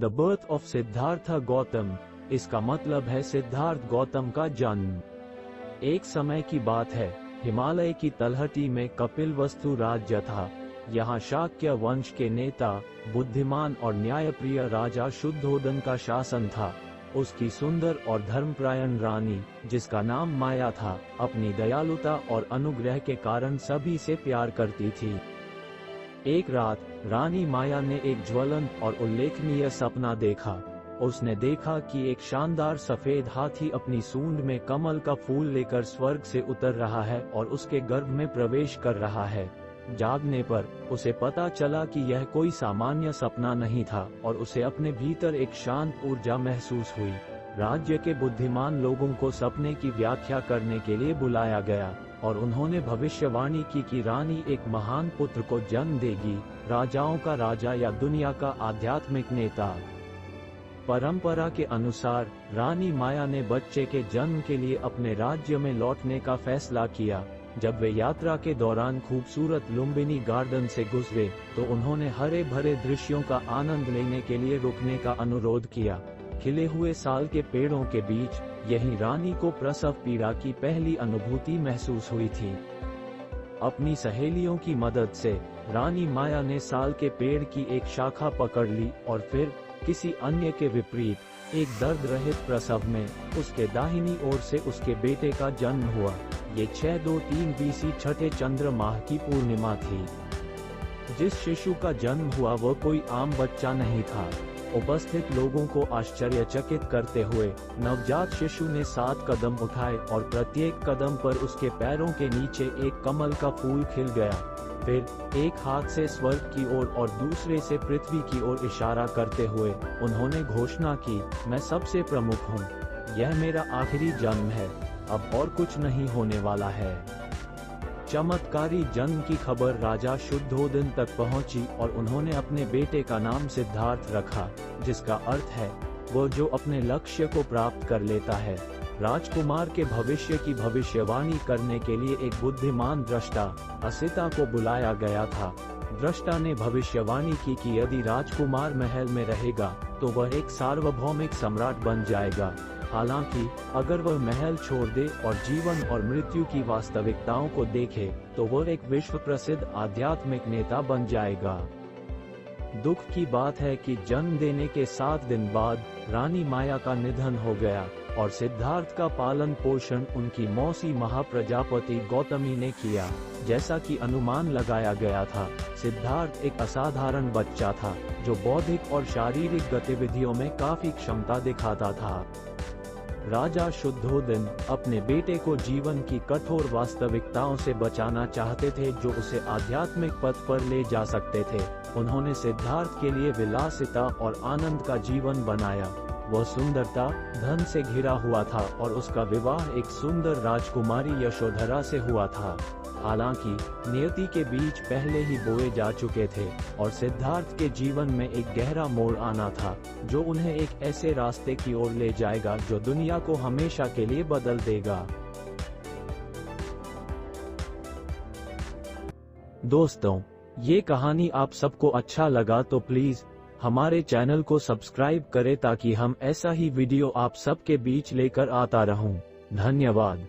The birth of Siddharth Gautam, इसका मतलब है सिद्धार्थ गौतम का जन्म। एक समय की बात है, हिमालय की तलहटी में कपिलवस्तु राज्य था। यहाँ शाक्य वंश के नेता, बुद्धिमान और न्यायप्रिय राजा शुद्धोदन का शासन था। उसकी सुंदर और धर्मपरायण रानी, जिसका नाम माया था, अपनी दयालुता और अनुग्रह के कारण सभी से प्यार करती थी। एक रात रानी माया ने एक ज्वलंत और उल्लेखनीय सपना देखा। उसने देखा कि एक शानदार सफेद हाथी अपनी सूंड में कमल का फूल लेकर स्वर्ग से उतर रहा है और उसके गर्भ में प्रवेश कर रहा है। जागने पर उसे पता चला कि यह कोई सामान्य सपना नहीं था और उसे अपने भीतर एक शांत ऊर्जा महसूस हुई। राज्य के बुद्धिमान लोगों को सपने की व्याख्या करने के लिए बुलाया गया और उन्होंने भविष्यवाणी की कि रानी एक महान पुत्र को जन्म देगी, राजाओं का राजा या दुनिया का आध्यात्मिक नेता। परंपरा के अनुसार रानी माया ने बच्चे के जन्म के लिए अपने राज्य में लौटने का फैसला किया। जब वे यात्रा के दौरान खूबसूरत लुम्बिनी गार्डन से गुजरे तो उन्होंने हरे भरे दृश्यों का आनंद लेने के लिए रुकने का अनुरोध किया। खिले हुए साल के पेड़ों के बीच यही रानी को प्रसव पीड़ा की पहली अनुभूति महसूस हुई थी। अपनी सहेलियों की मदद से रानी माया ने साल के पेड़ की एक शाखा पकड़ ली और फिर किसी अन्य के विपरीत एक दर्द रहित प्रसव में उसके दाहिनी ओर से उसके बेटे का जन्म हुआ। ये 623 BC छठे चंद्र माह की पूर्णिमा थी। जिस शिशु का जन्म हुआ वह कोई आम बच्चा नहीं था। उपस्थित लोगों को आश्चर्यचकित करते हुए नवजात शिशु ने 7 कदम उठाए और प्रत्येक कदम पर उसके पैरों के नीचे एक कमल का फूल खिल गया। फिर एक हाथ से स्वर्ग की ओर और दूसरे से पृथ्वी की ओर इशारा करते हुए उन्होंने घोषणा की, मैं सबसे प्रमुख हूँ, यह मेरा आखिरी जन्म है, अब और कुछ नहीं होने वाला है। चमत्कारी जन्म की खबर राजा शुद्धोदन तक पहुंची और उन्होंने अपने बेटे का नाम सिद्धार्थ रखा, जिसका अर्थ है वो जो अपने लक्ष्य को प्राप्त कर लेता है। राजकुमार के भविष्य की भविष्यवाणी करने के लिए एक बुद्धिमान दृष्टा असिता को बुलाया गया था। दृष्टा ने भविष्यवाणी की कि यदि राजकुमार महल में रहेगा तो वह एक सार्वभौमिक सम्राट बन जाएगा। हालांकि अगर वह महल छोड़ दे और जीवन और मृत्यु की वास्तविकताओं को देखे तो वह एक विश्व प्रसिद्ध आध्यात्मिक नेता बन जाएगा। दुख की बात है कि जन्म देने के 7 दिन बाद रानी माया का निधन हो गया और सिद्धार्थ का पालन पोषण उनकी मौसी महाप्रजापति गौतमी ने किया। जैसा कि अनुमान लगाया गया था, सिद्धार्थ एक असाधारण बच्चा था जो बौद्धिक और शारीरिक गतिविधियों में काफी क्षमता दिखाता था। राजा शुद्धोदन अपने बेटे को जीवन की कठोर वास्तविकताओं से बचाना चाहते थे जो उसे आध्यात्मिक पथ पर ले जा सकते थे। उन्होंने सिद्धार्थ के लिए विलासिता और आनंद का जीवन बनाया। वह सुंदरता, धन से घिरा हुआ था और उसका विवाह एक सुंदर राजकुमारी यशोधरा से हुआ था। हालांकि नियति के बीज पहले ही बोए जा चुके थे और सिद्धार्थ के जीवन में एक गहरा मोड़ आना था जो उन्हें एक ऐसे रास्ते की ओर ले जाएगा जो दुनिया को हमेशा के लिए बदल देगा। दोस्तों, ये कहानी आप सबको अच्छा लगा तो प्लीज हमारे चैनल को सब्सक्राइब करें ताकि हम ऐसा ही वीडियो आप सबके बीच लेकर आता रहूं। धन्यवाद।